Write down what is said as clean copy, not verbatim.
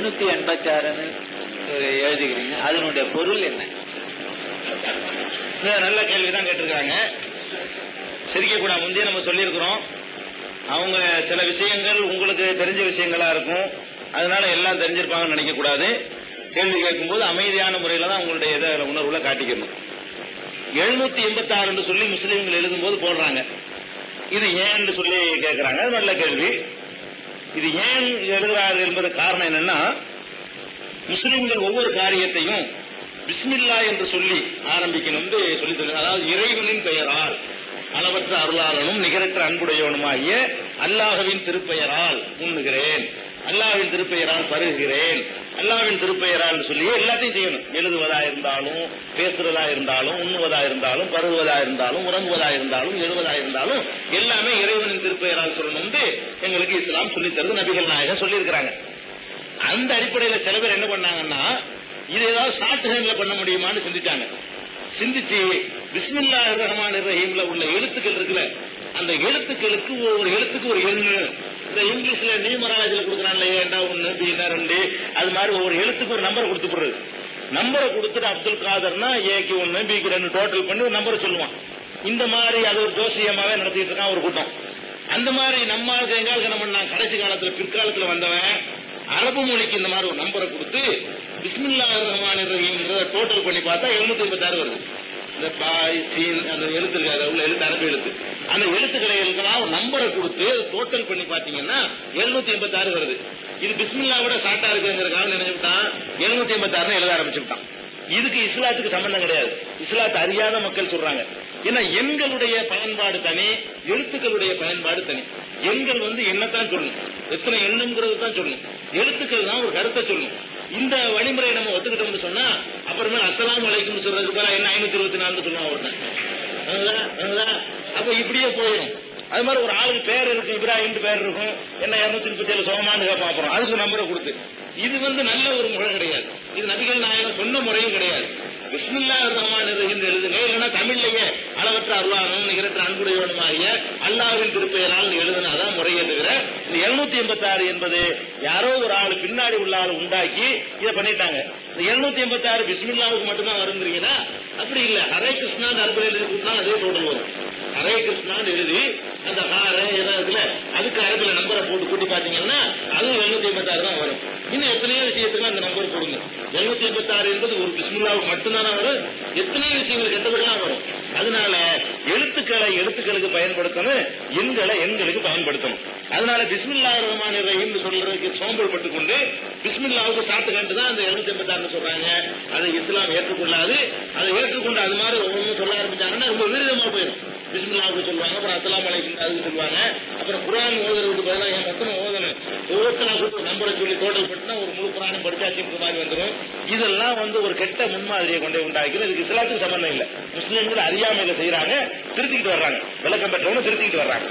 786 எழுதுகிறீங்க, அதனுடைய பொருள் என்ன? நல்ல கேள்விதான் கேட்டிருக்காங்க. சிரிக்கக்கூடாது. முந்தைய நம்ம சொல்லியிருக்கிறோம், அவங்க சில விஷயங்கள் உங்களுக்கு தெரிஞ்ச விஷயங்களா இருக்கும், அதனால எல்லாம் தெரிஞ்சிருப்பாங்கன்னு நினைக்க கூடாது. கேள்வி கேட்கும்போது அமைதியான முறையில தான் உங்களுடைய உணர்வுல காட்டிக்கணும். 786 சொல்லி முஸ்லீம்கள் எழுதும்போது போடுறாங்க. இது ஏன்னு சொல்லி கேட்கிறாங்க. அது நல்ல கேள்வி. இது ஏன் எழுதுகிறார்கள் என்பது காரணம் என்னன்னா, முஸ்லிம்கள் ஒவ்வொரு காரியத்தையும் பிஸ்மில்லா என்று சொல்லி ஆரம்பிக்கணும் சொல்லி தருகிறார். அதாவது இறைவனின் பெயரால், அளவற்ற அருளாளனும் நிகரற்ற அன்புடையவனுமாகிய அல்லாஹ்வின் திருப்பெயரால் உண்ணுகிறேன், அல்லாஹ்வின் திருப்பெயரால் பருகுகிறேன், அல்லாஹ்வின் திருப்பெயரால் சொல்லி எல்லாத்தையும் செய்யணும். எழுதுவதா இருந்தாலும், பேசுறதா இருந்தாலும், உண்ணுவதா இருந்தாலும், பருகுவதா இருந்தாலும், உறங்குவதா இருந்தாலும், எழுவதா இருந்தாலும் எல்லாமே இறைவனின் திருப்பெயரால் சொல்லணும் எங்களுக்கு இஸ்லாம் சொல்லித் தருது. நபிகள் நாயகம் சொல்லி இருக்கிறாங்க. அந்த அடிப்படையில் சில பேர் என்ன பண்ணாங்கன்னா, இது ஏதாவது ஷார்ட் ஹேண்ட்ல பண்ண முடியுமான்னு சிந்திச்சாங்க. சிந்திச்சு பிஸ்மில்லாஹிர் ரஹ்மானிர் ரஹீம்ல உள்ள எழுத்துக்கள் இருக்குல்ல, அந்த எழுத்துக்களுக்கு ஒரு எழுத்துக்கு ஒரு எண்ணு, இந்த இங்கிலீஷ்ல நியூமராலஜில கொடுக்குறாங்க, ஏண்டா 1 பீனா 2, அது மாதிரி ஒவ்வொரு எழுத்துக்கு ஒரு நம்பரை கொடுத்து போடுறது. நம்பரை கொடுத்துட்டு அப்துல் காதர்னா ஏக்கு 1 பிக்கு 2 டோட்டல் பண்ணி ஒரு நம்பரை சொல்லுவான். இந்த மாதிரி அது ஒரு ஜோசியமாவே நடத்திட்டு இருக்கான் ஒரு கூட்டம். அந்த மாதிரி நம்ம எங்கால் என்ன பண்ணான், கடைசி காலத்துல பிற்காலத்துல வந்தவன் அரபு மொழிக்கு இந்த மாதிரி ஒரு நம்பரை கொடுத்து பிஸ்மில்லாஹிர் ரஹ்மானிர் ரஹீம் டோட்டல் பண்ணி பார்த்தா 786 வருது. இந்த பாய் சீன் அந்த எழுத்து இருக்காது, உள்ள எழுத்து அரபு எழுத்து, அந்த எழுத்துக்களை எழுதலாம் ஒரு நம்பரை கொடுத்து டோட்டல் பண்ணி பாத்தீங்கன்னா 786 வருது. இது பிஸ்மில்லா விட ஷார்ட்டா இருக்குங்கிறதுக்காக நினைச்சுட்டான் 786 எழுத ஆரம்பிச்சுட்டான். இதுக்கு இஸ்லாத்துக்கு சம்பந்தம் கிடையாது. இஸ்லாத்தை அறியாத மக்கள் சொல்றாங்க. ஏன்னா எண்களுடைய பயன்பாடு தனி, எழுத்துக்களுடைய பயன்பாடு தனி. எண்கள் என்னத்தான் சொல்லணும், எத்தனை எண்ணுங்கிறது தான் சொல்லணும், எழுத்துக்கள் தான் ஒரு கருத்தை சொல்லணும். இந்த வழிமுறையை நம்ம ஒத்துக்கிட்டோம்னு சொன்னா அப்புறமே அஸ்ஸலாமு அலைக்கும் சொல்றதுக்கு பதிலா என்ன 524 சொல்லுவான் ஒருத்தன். அப்ப இப்படியே போயிடும். அது மாதிரி ஒரு ஆளுக்கு பேர் இருக்கும், இப்ராஹிம் பேர் இருக்கும், என்ன 237 சோமான்னு பாப்போம், அதுக்கு நம்பரை கொடுத்து. இது நல்ல ஒரு முறை கிடையாது. இது நபிகள் நாயகம் சொன்ன முறையும் கிடையாது. பிஸ்மில்லாஹிர் ரஹ்மானிர் ரஹீம் எழுதுங்க, இல்லைன்னா தமிழ்லயே அளவற்ற அருளாளனும் நிகரற்ற அன்புடையவனுமாகிய அல்லாஹ்வின் திருப்பெயரால் எழுதுனாதான் முறையே தவிர, இந்த 786 என்பது யாரோ ஒரு ஆள் பின்னாடி உள்ள ஆள் உண்டாக்கி இதை பண்ணிட்டாங்க. இந்த 786 பிஸ்மில்லாவுக்கு மட்டும்தான் வருங்கிறீங்கன்னா அப்படி இல்ல. ஹரே கிருஷ்ணா அரபுல எழுதி கொடுத்தா அதே டோட்டல் வரும். ஹரே கிருஷ்ணான்னு எழுதி அந்த ஹாரே இருக்குல்ல, அதுக்கு அரபுல நம்பரை போட்டு கூட்டி பாத்தீங்கன்னா அதுவும் 786 தான் வரும். இன்னும் எத்தனையோ விஷயத்துக்கு அந்த நம்பர் கொடுங்க. 786 என்பது ஒரு பிஸ்மில்லாவுக்கு மட்டும்தானே வரும், எத்தனையோ விஷயங்கள் கெட்டதுக்கெல்லாம் வரும். அதனால எழுத்துக்களுக்கு பயன்படுத்தணும், எண்களுக்கு பயன்படுத்தணும். அதனால பிஸ்மில்லாஹிர் ரஹ்மானிர் ரஹீம் சொல்றதுக்கு சோம்பல் பட்டுக்கொண்டு பிஸ்மில்லாவுக்கு சாத்து கண்டு தான் அந்த 786 சொல்றாங்க. அதை இஸ்லாம் ஏற்றுக்கொள்ளாது. அதை ஏற்றுக்கொண்டு அது மாதிரி ஒவ்வொன்றும் சொல்ல ஆரம்பிச்சாங்கன்னா ரொம்ப விருதமா போயிடும். பிஸ்மில்லாவுக்கு சொல்லுவாங்க, அப்புறம் அஸ்ஸலாமு அலைக்கும் அதுக்கு சொல்லுவாங்க, அப்புறம் குர்ஆன் ஓதுறதுக்கு பதிலாக என் மொத்தம் ஓதணும் ஒவ்வொருத்தனா கூட்டு நம்பரை சொல்லி டோட்டல் பண்ணினா ஒரு முழு குர்ஆனும் படிச்சாச்சுன்ற மாதிரி வந்துடும். இதெல்லாம் ஒரு கெட்ட முன்மாதிரியை கொண்டே உண்டாக்கி இதுக்கு இஸ்லாத்துக்கு சம்பந்தம் இல்லை. முஸ்லீம்கள் அறியாமையில செய்யறாங்க, திருத்திக்கிட்டு வர்றாங்க, விளக்கம் பெற்றவங்க திருத்திக்கிட்டு வர்றாங்க.